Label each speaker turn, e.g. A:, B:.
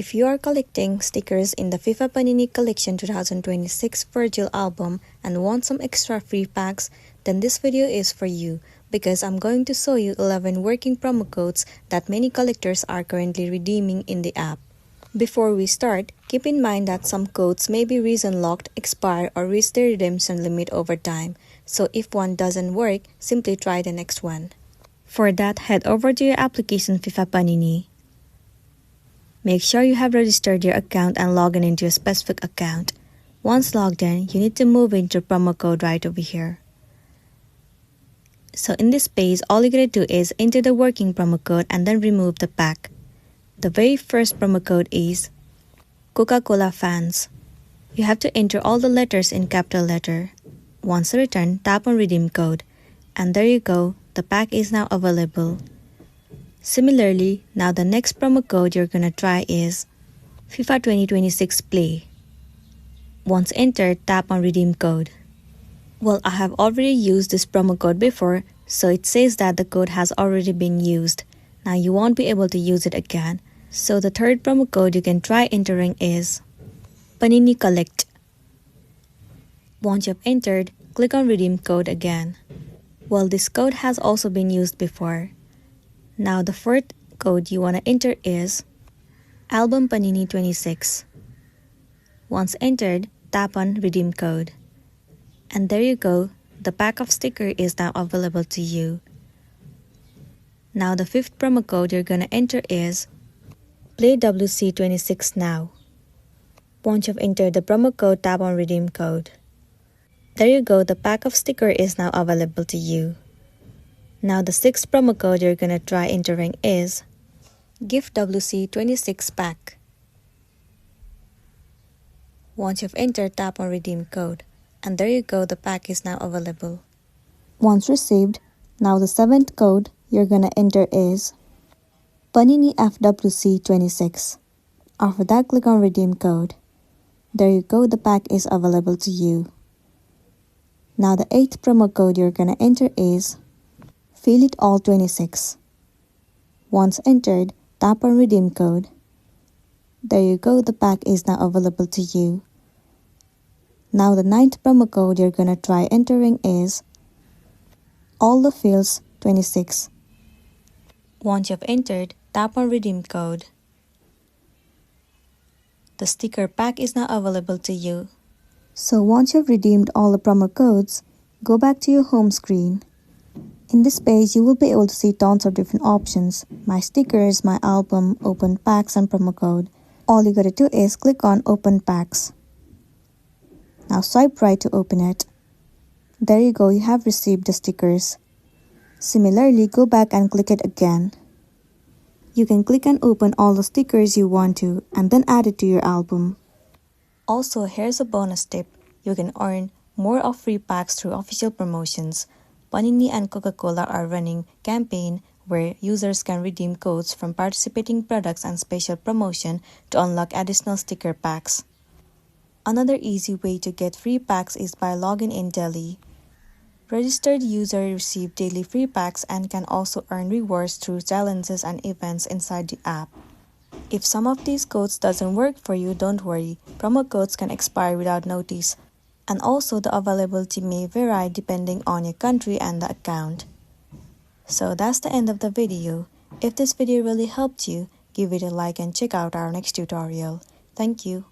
A: If you are collecting stickers in the FIFA Panini Collection 2026 Virtual Album and want some extra free packs, then this video is for you because I'm going to show you 11 working promo codes that many collectors are currently redeeming in the app. Before we start, keep in mind that some codes may be reason locked, expire, or reach their redemption limit over time. So if one doesn't work, simply try the next one. For that, head over to your application FIFA Panini. Make sure you have registered your account and log in into a specific account. Once logged in, you need to move into promo code right over here. So in this page, all you gotta do is enter the working promo code and then remove the pack. The very first promo code is Coca-Cola Fans. You have to enter all the letters in capital letter. Once returned, tap on redeem code. And there you go, the pack is now available. Similarly, now the next promo code you're gonna try is FIFA 2026 Play. Once entered, tap on redeem code. Well, I have already used this promo code before, so it says that the code has already been used. Now you won't be able to use it again. So the third promo code you can try entering is Panini Collect. Once you've entered, click on redeem code again. Well, this code has also been used before. Now the fourth code you want to enter is Album Panini 26. Once entered, tap on redeem code. And there you go, the pack of sticker is now available to you. Now the fifth promo code you're gonna enter is Play WC26 now. Once you've entered the promo code, tap on redeem code. There you go, the pack of sticker is now available to you. Now the sixth promo code you're gonna try entering is Gift WC26 pack. Once you've entered, tap on redeem code. And there you go, the pack is now available. Once received, now the seventh code you're gonna enter is Panini FWC26. After that, click on redeem code. There you go, the pack is available to you. Now the eighth promo code you're gonna enter is Feel It All 26. Once entered, tap on redeem code. There you go, the pack is now available to you. Now the ninth promo code you're gonna try entering is All the Feels 26. Once you've entered, tap on redeem code. The sticker pack is now available to you. So once you've redeemed all the promo codes, go back to your home screen. In this page, you will be able to see tons of different options: my stickers, my album, open packs, and promo code. All you gotta do is click on open packs. Now swipe right to open it. There you go, you have received the stickers. Similarly, go back and click it again. You can click and open all the stickers you want to and then add it to your album. Also, here's a bonus tip. You can earn more of free packs through official promotions. Panini and Coca-Cola are running a campaign where users can redeem codes from participating products and special promotion to unlock additional sticker packs. Another easy way to get free packs is by logging in daily. Registered users receive daily free packs and can also earn rewards through challenges and events inside the app. If some of these codes doesn't work for you, don't worry. Promo codes can expire without notice. And also the availability may vary depending on your country and the account. So that's the end of the video. If this video really helped you, give it a like and check out our next tutorial. Thank you.